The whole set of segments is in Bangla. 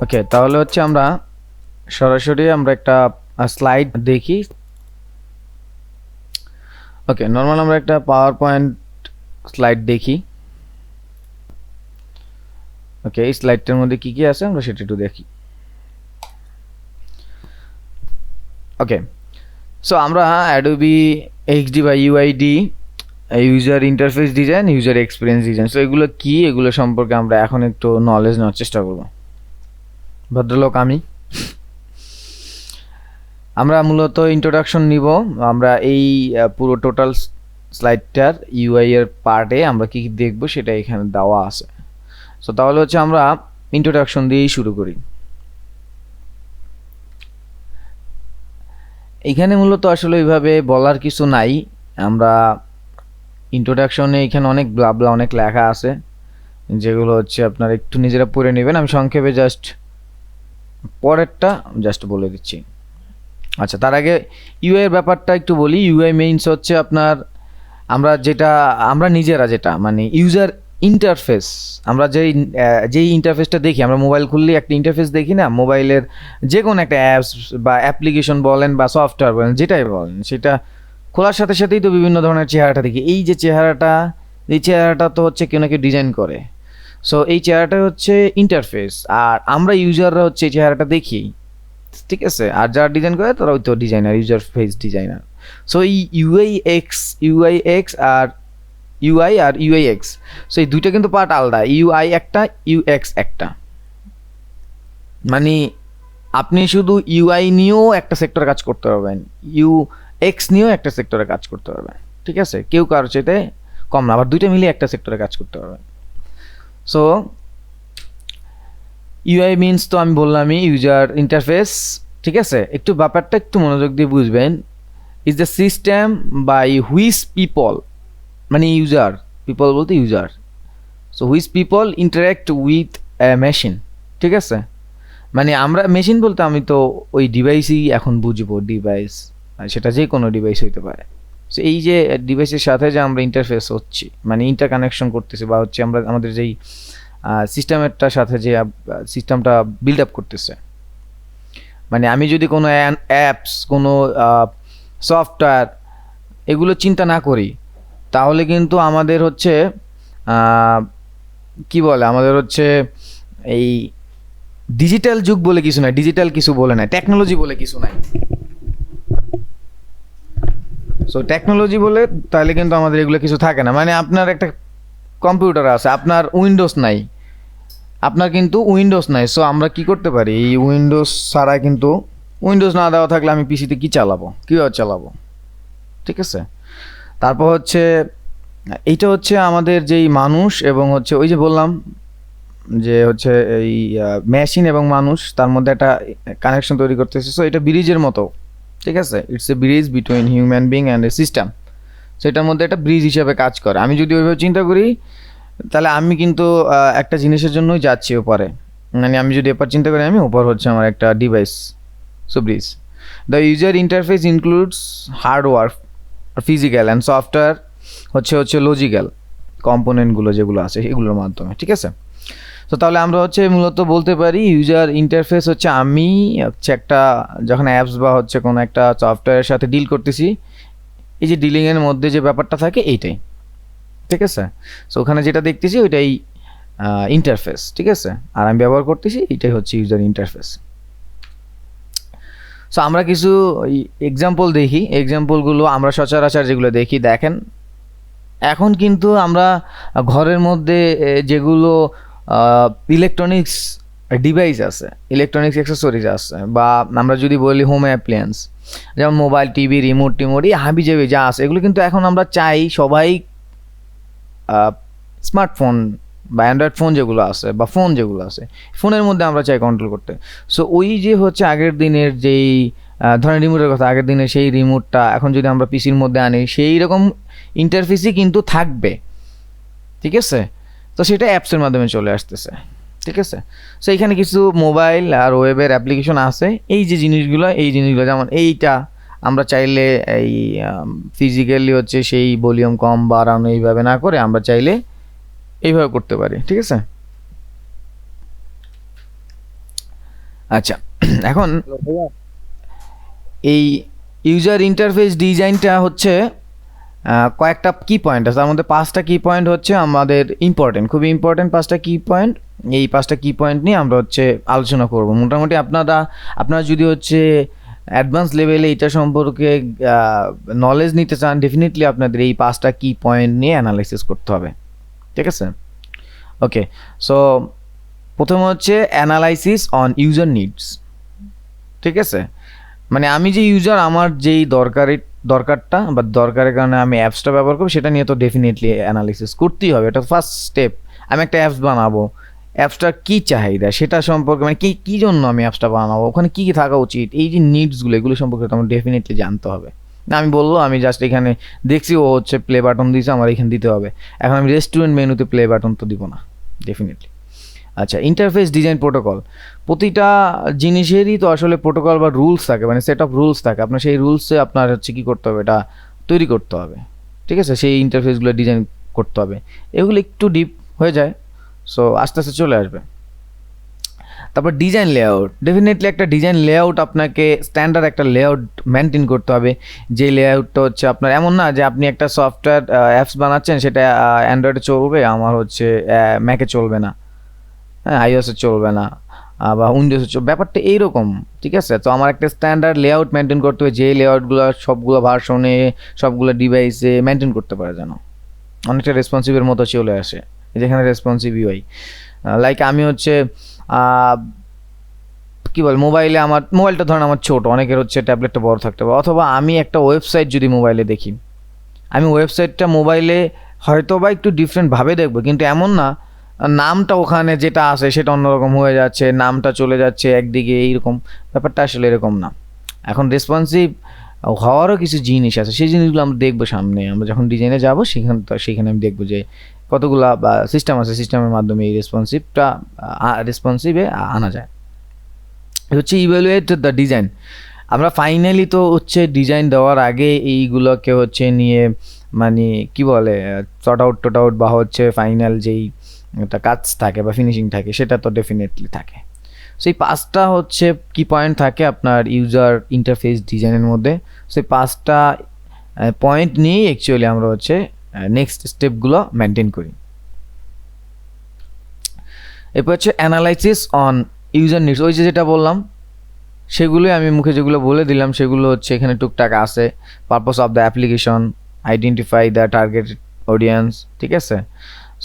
ওকে, তাহলে হচ্ছে আমরা সরাসরি আমরা একটা স্লাইড দেখি। ওকে, নর্মাল আমরা একটা পাওয়ার পয়েন্ট স্লাইড দেখি। ওকে, এই স্লাইডটার মধ্যে কি কি আছে আমরা সেটা একটু দেখি। ওকে, সো আমরা অ্যাডোবি এইচডি বা UID, user interface design, user experience design, so এগুলো কি, এগুলো সম্পর্কে আমরা এখন একটু নলেজ নেওয়ার চেষ্টা করব। ভদ্রলোক আমরা মূলত ইন্ট্রোডাকশন নিব। আমরা এই পুরো টোটাল স্লাইডটার ইউআই এর পার্টে আমরা কি কি দেখব সেটা এখানে দেওয়া আছে। সো তাহলে হচ্ছে আমরা ইন্ট্রোডাকশন দিয়েই শুরু করি। এখানে মূলত আসলে এইভাবে বলার কিছু নাই। আমরা ইন্ট্রোডাকশনে এখানে অনেক ব্লাবলা অনেক লেখা আছে, যেগুলো হচ্ছে আপনারা একটু নিজেরা পড়ে নেবেন। আমি সংক্ষেপে জাস্ট পরেরটা জাস্ট বলে দিচ্ছি। আচ্ছা, তার আগে ইউআই এর ব্যাপারটা একটু বলি। ইউআই মিনস হচ্ছে আপনার আমরা নিজেরা যেটা মানে ইউজার ইন্টারফেস, আমরা যেই ইন্টারফেসটা দেখি, আমরা মোবাইল খুললে একটা ইন্টারফেস দেখি না, মোবাইলের যে কোনো একটা অ্যাপস বা অ্যাপ্লিকেশন বলেন বা সফটওয়্যার বলেন, যেটাই বলেন, সেটা খোলার সাথে সাথেই তো বিভিন্ন ধরনের চেহারাটা দেখি। এই যে চেহারাটা তো হচ্ছে কেউ না কেউ ডিজাইন করে। সো এই চেহারাটা হচ্ছে ইন্টারফেস, আর আমরা ইউজাররা হচ্ছে এই চেহারাটা দেখি, ঠিক আছে। আর যারা ডিজাইন করে তারা ওই তো designer, user face designer. So এই ইউআইএক্স আর ইউআই আর ইউআইএক্স, সো এই দুইটা কিন্তু পার্ট আলাদা। ইউআই একটা, ইউএক্স একটা। মানে আপনি শুধু ইউআই নিয়েও একটা সেক্টরে কাজ করতে পারবেন, ইউএক্স নিয়েও একটা সেক্টরে কাজ করতে পারবেন, ঠিক আছে। কেউ কারোর চাইতে কম না, আবার দুইটা মিলিয়ে একটা সেক্টরে কাজ করতে পারবেন। সো ইউআই মিনস তো আমি বললামই ইউজার ইন্টারফেস, ঠিক আছে। একটু ব্যাপারটা একটু মনোযোগ দিয়ে বুঝবেন। Is the system by which people, মানে ইউজার, পিপল বলতে user, so which people interact with a machine, ঠিক আছে। মানে আমরা মেশিন বলতে আমি তো ওই ডিভাইসই এখন বুঝবো, ডিভাইস সেটা যে কোনো ডিভাইস হইতে পারে। সো এই যে ডিভাইসের সাথে যে আমরা ইন্টারফেস হচ্ছি, মানে ইন্টারকানেকশন করতেছি, বা হচ্ছে আমরা আমাদের যেই সিস্টেমেরটার সাথে যে সিস্টেমটা বিল্ড আপ করতেছে, মানে আমি যদি কোনো অ্যাপস, কোনো সফটওয়্যার এগুলো চিন্তা না করি, তাহলে কিন্তু আমাদের হচ্ছে কি বলে, আমাদের হচ্ছে এই ডিজিটাল যুগ বলে কিছু নাই, ডিজিটাল কিছু বলে নাই, টেকনোলজি বলে কিছু নাই। সো টেকনোলজি বলে তাহলে কিন্তু আমাদের এগুলো কিছু থাকে না। মানে আপনার একটা কম্পিউটার আছে, আপনার উইন্ডোজ নাই, সো আমরা কি করতে পারি, এই উইন্ডোজ ছাড়া কিন্তু, উইন্ডোজ না দেওয়া থাকলে আমি পিসিতে কি চালাবো, কীভাবে চালাবো, ঠিক আছে। তারপর হচ্ছে এইটা হচ্ছে আমাদের যেই মানুষ এবং হচ্ছে ওই যে বললাম যে হচ্ছে এই মেশিন এবং মানুষ, তার মধ্যে একটা কানেকশন তৈরি করতেছে। সো এটা ব্রিজের মতো, ঠিক আছে। It's a bridge between human being and a system. সেটার মধ্যে একটা ব্রিজ হিসাবে কাজ করে। আমি যদি ওইভাবে চিন্তা করি, তাহলে আমি কিন্তু একটা জিনিসের জন্যই যাচ্ছি ওপারে। মানে আমি যদি এপার চিন্তা করি, আমি ওপার হচ্ছে আমার একটা device. So bridge, the user interface includes hardware, physical and software হচ্ছে লজিক্যাল কম্পোনেন্টগুলো যেগুলো আছে এগুলোর মাধ্যমে, ঠিক আছে। তো তাহলে আমরা হচ্ছে মূলত বলতে পারি ইউজার ইন্টারফেস হচ্ছে আমি হচ্ছে একটা, যখন অ্যাপস বা হচ্ছে কোনো একটা সফটওয়্যারের সাথে ডিল করতেছি, এই যে ডিলিংয়ের মধ্যে যে ব্যাপারটা থাকে এইটাই, ঠিক আছে। সো ওখানে যেটা দেখতেছি ওইটাই ইন্টারফেস, ঠিক আছে। আর আমি ব্যবহার করতেছি এটাই হচ্ছে ইউজার ইন্টারফেস। সো আমরা কিছু এক্সাম্পল দেখি। এক্সাম্পলগুলো আমরা সচরাচর যেগুলো দেখি, দেখেন এখন কিন্তু আমরা ঘরের মধ্যে যেগুলো ইলেকট্রনিক্স ডিভাইস আছে, ইলেকট্রনিক্স অ্যাক্সেসরিজ আছে, বা আমরা যদি বলি হোম অ্যাপ্লিয়েন্স, যেমন মোবাইল, টিভি, রিমোট এই হাবি জাবি যা আছে, এগুলো কিন্তু এখন আমরা চাই সবাই স্মার্টফোন বা অ্যান্ড্রয়েড ফোন যেগুলো আছে বা ফোন যেগুলো আছে, ফোনের মধ্যে আমরা চাই কন্ট্রোল করতে। সো ওই যে হচ্ছে আগের দিনের যেই ধরেন রিমোটের কথা, আগের দিনের সেই রিমোটটা এখন যদি আমরা পিসির মধ্যে আনি, সেই রকম ইন্টারফেসই কিন্তু থাকবে, ঠিক আছে। তো সেটা অ্যাপসের মাধ্যমে চলে আসতেছে, ঠিক আছে। সো এখানে কিছু মোবাইল আর ওয়েবের অ্যাপ্লিকেশন আছে। এই জিনিসগুলো যেমন এইটা আমরা চাইলে এই ফিজিক্যালি হচ্ছে সেই ভলিউম কম বাড়ানো এইভাবে না করে আমরা চাইলে এইভাবে করতে পারি, ঠিক আছে। আচ্ছা, এখন এই ইউজার ইন্টারফেস ডিজাইনটা হচ্ছে কয়েকটা কি পয়েন্ট আছে, তার মধ্যে 5টা কি পয়েন্ট হচ্ছে আমাদের ইম্পর্টেন্ট, খুবই ইম্পর্টেন্ট 5টা কি পয়েন্ট। এই 5টা কি পয়েন্ট নিয়ে আমরা হচ্ছে আলোচনা করব। মোটামুটি আপনারা যদি হচ্ছে অ্যাডভান্স লেভেলে এটা সম্পর্কে নলেজ নিতে চান, ডেফিনেটলি আপনাদের এই 5টা কি পয়েন্ট নিয়ে অ্যানালাইসিস করতে হবে, ঠিক আছে। ওকে, সো প্রথমে হচ্ছে অ্যানালাইসিস অন ইউজার নিডস, ঠিক আছে। মানে আমি যে ইউজার, আমার যেই দরকারটা বা দরকারের কারণে আমি অ্যাপসটা ব্যবহার করবো, সেটা নিয়ে তো ডেফিনেটলি অ্যানালাইসিস করতেই হবে। এটা ফার্স্ট স্টেপ। আমি একটা অ্যাপস বানাবো, অ্যাপসটার কী চাহিদা সেটা সম্পর্কে, মানে কী জন্য আমি অ্যাপসটা বানাবো, ওখানে কী কী থাকা উচিত, এই যে নিডসগুলো, এগুলো সম্পর্কে তো আমার ডেফিনেটলি জানতে হবে। না আমি বললো আমি জাস্ট এখানে দেখছি ও হচ্ছে প্লে বাটন দিয়েছে, আমার এখানে দিতে হবে, এখন আমি রেস্টুরেন্ট মেনুতে প্লে বাটন তো দিব না ডেফিনেটলি। আচ্ছা, ইন্টারফেস ডিজাইন প্রোটোকল, প্রতিটা জিনিসেরই তো আসলে প্রোটোকল বা রুলস থাকে, মানে সেট অফ রুলস থাকে। আপনার সেই রুলসে আপনার হচ্ছে কী করতে হবে, এটা তৈরি করতে হবে, ঠিক আছে। সেই ইন্টারফেসগুলো ডিজাইন করতে হবে, এগুলো একটু ডিপ হয়ে যায়, সো আস্তে আস্তে চলে আসবে। তারপর ডিজাইন লেআউট, ডেফিনেটলি একটা ডিজাইন লেআউট আপনাকে স্ট্যান্ডার্ড একটা লেআউট মেনটেন করতে হবে। যে লেআউটটা হচ্ছে আপনার এমন না যে আপনি একটা সফটওয়্যার অ্যাপস বানাচ্ছেন, সেটা অ্যান্ড্রয়েডে চলবে, আমার হচ্ছে ম্যাকে চলবে না, হ্যাঁ আইওএসে চলবে না, বা উইন্ডোজে চলবে, ব্যাপারটা এইরকম, ঠিক আছে। তো আমার একটা স্ট্যান্ডার্ড লেআউট মেনটেন করতে হবে, যে লেআউটগুলো সবগুলো ভার্সনে সবগুলো ডিভাইসে মেনটেন করতে পারে, যেন অনেকটা রেসপন্সিভের মতো চলে আসে। যেখানে রেসপন্সিভ ইউআই, লাইক আমি হচ্ছে কী বল, আমার মোবাইলটা ধরেন আমার ছোটো, অনেকের হচ্ছে ট্যাবলেটটা বড় থাকতে পারে, অথবা আমি একটা ওয়েবসাইট যদি মোবাইলে দেখি, আমি ওয়েবসাইটটা মোবাইলে হয়তো বা একটু ডিফারেন্টভাবে দেখবো, কিন্তু এমন না নামটা ওখানে যেটা আছে সেটা অন্যরকম হয়ে যাচ্ছে, নামটা চলে যাচ্ছে একদিকে, এইরকম ব্যাপারটা আসলে এরকম না। এখন রেসপন্সিভ হওয়ারও কিছু জিনিস আছে, সেই জিনিসগুলো আমরা দেখবো সামনে, আমরা যখন ডিজাইনে যাবো সেখানে আমি দেখবো যে কতগুলা বা সিস্টেম আছে, সিস্টেমের মাধ্যমে এই রেসপন্সিভে আনা যায়। হচ্ছে ইভ্যালুয়েট দ্য ডিজাইন। আমরা ফাইনালি তো হচ্ছে ডিজাইন দেওয়ার আগে এইগুলোকে হচ্ছে নিয়ে মানে কি বলে শর্ট আউট বা হচ্ছে ফাইনাল যেই একটা কাজ থাকে বা ফিনিশিং থাকে, সেটা তো ডেফিনেটলি থাকে। সেই 5টা হচ্ছে কি পয়েন্ট থাকে আপনার ইউজার ইন্টারফেস ডিজাইনের মধ্যে। সেই 5টা পয়েন্ট নিয়েই অ্যাকচুয়ালি আমরা হচ্ছে নেক্সট স্টেপগুলো মেনটেন করি। এরপর হচ্ছে অ্যানালাইসিস অন ইউজার নিডস, ওই যেটা বললাম সেগুলোই আমি মুখে যেগুলো বলে দিলাম সেগুলো হচ্ছে এখানে টুকটাক আছে। Purpose of the application, identify the target audience, ঠিক আছে।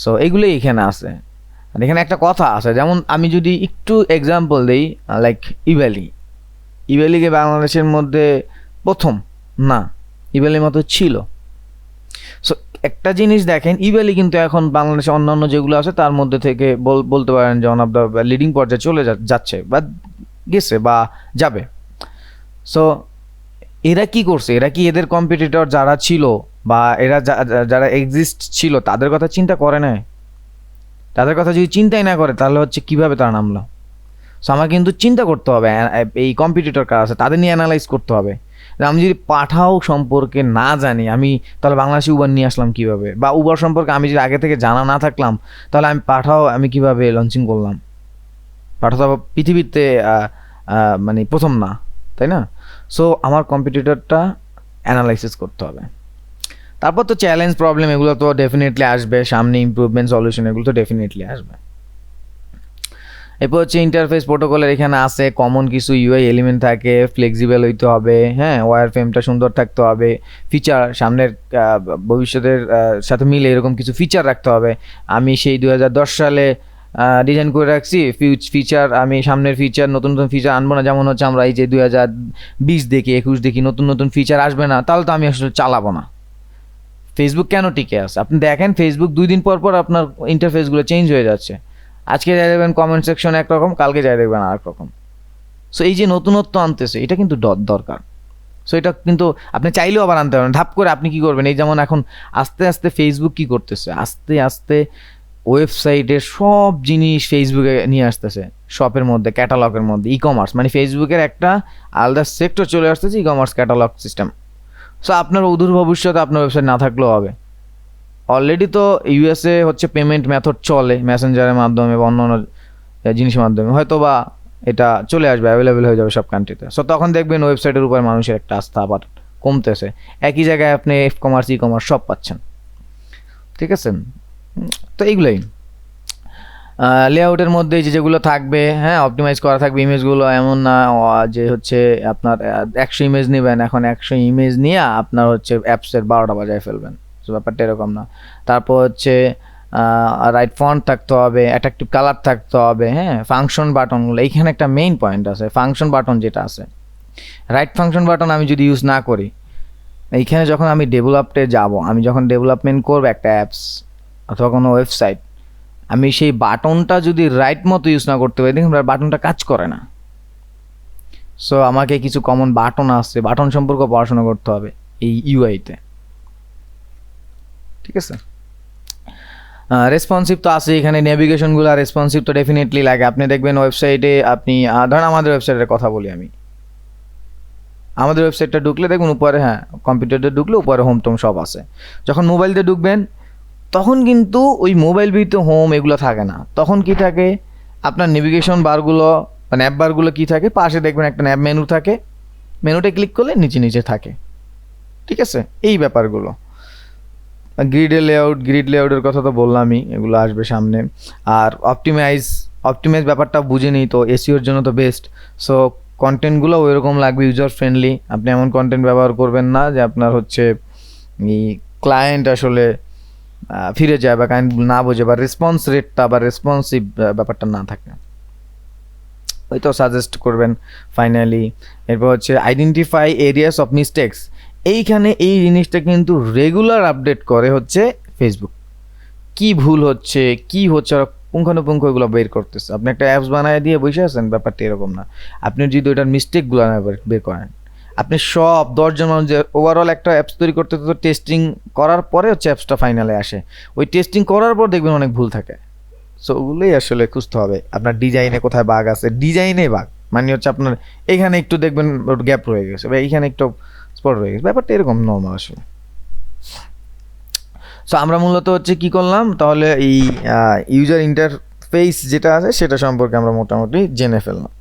সো এগুলোই এখানে আছে। আর এখানে একটা কথা আছে, যেমন আমি যদি একটু এক্সাম্পল দিই, লাইক ইভ্যালিকে বাংলাদেশের মধ্যে প্রথম না, ইভ্যালির মতো ছিল। সো একটা জিনিস দেখেন, ইভ্যালি কিন্তু এখন বাংলাদেশে অন্যান্য যেগুলো আছে তার মধ্যে থেকে বলতে পারেন যে ওয়ান অফ দ্য লিডিং পর্যায়ে চলে যাচ্ছে বা গেছে বা যাবে। সো এরা কি করছে, এরা কি এদের কম্পিটিটর যারা ছিল বা এরা যারা এক্সিস্ট ছিল তাদের কথা চিন্তা করে না? তাদের কথা যদি চিন্তাই না করে তাহলে হচ্ছে কীভাবে তারা নামলো? সো আমার কিন্তু চিন্তা করতে হবে এই কম্পিটিটর কারা আছে, তাদের নিয়ে অ্যানালাইজ করতে হবে। আমি যদি পাঠাও সম্পর্কে না জানি, আমি তাহলে বাংলাদেশে উবার নিয়ে আসলাম কীভাবে? বা উবার সম্পর্কে আমি যদি আগে থেকে জানা না থাকলাম, তাহলে আমি পাঠাও আমি কীভাবে লঞ্চিং করলাম? পাঠাও তো পৃথিবীতে মানে প্রথম না, তাই না? সো আমার কম্পিটিটরটা অ্যানালাইসিস করতে হবে। তারপর তো চ্যালেঞ্জ, প্রবলেম, এগুলো তো ডেফিনেটলি আসবে সামনে, ইমপ্রুভমেন্ট, সলিউশন, এগুলো তো ডেফিনেটলি আসবে। এরপর হচ্ছে ইন্টারফেস প্রোটোকলের এখানে আছে কমন কিছু ইউআই এলিমেন্ট থাকে, ফ্লেক্সিবল হইতে হবে, হ্যাঁ, ওয়্যার ফ্রেমটা সুন্দর থাকতে হবে, ফিচার সামনের ভবিষ্যতের সাথে মিলে এরকম কিছু ফিচার রাখতে হবে। আমি সেই 2010 সালে ডিজাইন করে রাখছি, ফিচার আমি সামনের ফিচার নতুন ফিচার আনবো না। যেমন হচ্ছে আমরা এই যে 2020 দেখি 21 দেখি নতুন ফিচার আসবে না, তাহলে তো আমি আসলে চালাবো না। ফেসবুক কেন টিকে আছে? আপনি দেখেন ফেসবুক 2 দিন পর আপনার ইন্টারফেসগুলো চেঞ্জ হয়ে যাচ্ছে। আজকে যাই দেখবেন কমেন্ট সেকশন একরকম, কালকে যাই দেখবেন আর রকম। সো এই যে নতুনত্ব আনতেছে, এটা কিন্তু দরকার। সো এটা কিন্তু আপনি চাইলেও আবার আনতে পারেন ধাপ করে। আপনি কি করবেন, এই যেমন এখন আস্তে আস্তে ফেসবুক কি করতেছে, আস্তে আস্তে ওয়েবসাইটের সব জিনিস ফেসবুকে নিয়ে আসতেছে, শপের মধ্যে, ক্যাটালগের মধ্যে, ই কমার্স, মানে ফেসবুকের একটা আলাদা সেক্টর চলে আসতেছে e commerce catalogue system. So আপনার অদূর ভবিষ্যতে আপনার ওয়েবসাইট না থাকলেও হবে। অলরেডি তো ইউএসএ হচ্ছে পেমেন্ট মেথড চলে মেসেঞ্জারের মাধ্যমে বা অন্য অন্য জিনিসের মাধ্যমে, হয়তো বা এটা চলে আসবে, অ্যাভেলেবেল হয়ে যাবে সব কান্ট্রিতে। সো তখন দেখবেন ওয়েবসাইটের উপর মানুষের একটা আস্থা আবার কমতেছে, একই জায়গায় আপনি এফ কমার্স ই কমার্স সব পাচ্ছেন। ঠিক আছে, তো এইগুলোই লেআউটের মধ্যে যেগুলো থাকবে, হ্যাঁ অপটিমাইজ করা থাকবে ইমেজগুলো, এমন না যে হচ্ছে আপনার 100 ইমেজ নেবেন, এখন 100 ইমেজ নিয়ে আপনার হচ্ছে অ্যাপসের 12টা বাজায় ফেলবেন, তো ব্যাপারটা এরকম না। তারপর হচ্ছে রাইট ফন্ট থাকতে হবে, অ্যাট্রাকটিভ কালার থাকতে হবে, হ্যাঁ ফাংশন বাটনগুলো, এইখানে একটা মেইন পয়েন্ট আছে, ফাংশন বাটন যেটা আছে, রাইট ফাংশন বাটন আমি যদি ইউজ না করি, এইখানে যখন আমি ডেভেলপে যাব, আমি যখন ডেভেলপমেন্ট করবো একটা অ্যাপস অথবা কোনো ওয়েবসাইট, আমি সেই বাটনটা যদি রাইট মতো ইউজ না করতে পারি, দেখুন বাটনটা কাজ করে না। সো আমাকে কিছু কমন বাটন আছে, বাটন সম্পর্কে পড়াশোনা করতে হবে এই ইউআইতে। ঠিক আছে, রেসপন্সিভ তো আছে এখানে, নেভিগেশনগুলো রেসপন্সিভ তো ডেফিনেটলি লাগে। আপনি দেখবেন ওয়েবসাইটে, আপনি ধরেন আমাদের ওয়েবসাইটের কথা বলি আমি, আমাদের ওয়েবসাইটটা ঢুকলে দেখুন উপরে, হ্যাঁ কম্পিউটারে ঢুকলে উপরে হোম টোম সব আছে। যখন মোবাইল দিয়ে ঢুকবেন তখন কিন্তু ওই মোবাইল ভিতরে হোম এগুলো থাকে না, তখন কি থাকে আপনার নেভিগেশন বারগুলো, মানে অ্যাপ বারগুলো কি থাকে, পাশে দেখবেন একটা অ্যাপ মেনু থাকে, মেনুতে ক্লিক করলে নিচে নিচে থাকে। ঠিক আছে, এই ব্যাপারগুলো। গ্রিড লেআউটের কথা তো বললামই, এগুলো আসবে সামনে। আর অপটিমাইজ ব্যাপারটা বুঝে নিই তো, এসইওর জন্য তো বেস্ট। সো কন্টেন্টগুলো ওই রকম লাগবে, ইউজার ফ্রেন্ডলি। আপনি এমন কন্টেন্ট ব্যবহার করবেন না যে আপনার হচ্ছে ক্লায়েন্ট আসলে ফিরে যায় বা ক্লায়েন্ট না বোঝে, বা রেসপন্স রেটটা বা রেসপন্সিভ ব্যাপারটা না থাকে, ওই তো সাজেস্ট করবেন ফাইনালি। এরপর হচ্ছে আইডেন্টিফাই এরিয়াস অফ মিস্টেক্স। এইখানে এই জিনিসটা কিন্তু রেগুলার আপডেট করে হচ্ছে ফেসবুক, কি ভুল হচ্ছে কি হচ্ছে, আর পুঙ্খানুপুঙ্খ এগুলো বের করতেছে। আপনি একটা অ্যাপস বানায় দিয়ে বসে আছেন, ব্যাপারটা এরকম না। আপনি যদি ওটার মিস্টেকগুলো না বের করেন, আপনি সব 10জন মানুষ যে ওভারঅল একটা অ্যাপস তৈরি করতে তো টেস্টিং করার পরে হচ্ছে অ্যাপসটা ফাইনালে আসে, ওই টেস্টিং করার পর দেখবেন অনেক ভুল থাকে। সো ওগুলোই আসলে খুঁজতে হবে, আপনার ডিজাইনে কোথায় বাগ আছে, ডিজাইনে বাগ মানে হচ্ছে আপনার এখানে একটু দেখবেন গ্যাপ রয়ে গেছে বা এইখানে একটু স্পট রয়ে গেছে, ব্যাপারটা এরকম নর্মাল আসলে। সো আমরা মূলত হচ্ছে কি করলাম তাহলে, এই ইউজার ইন্টারফেস যেটা আছে সেটা সম্পর্কে আমরা মোটামুটি জেনে ফেললাম।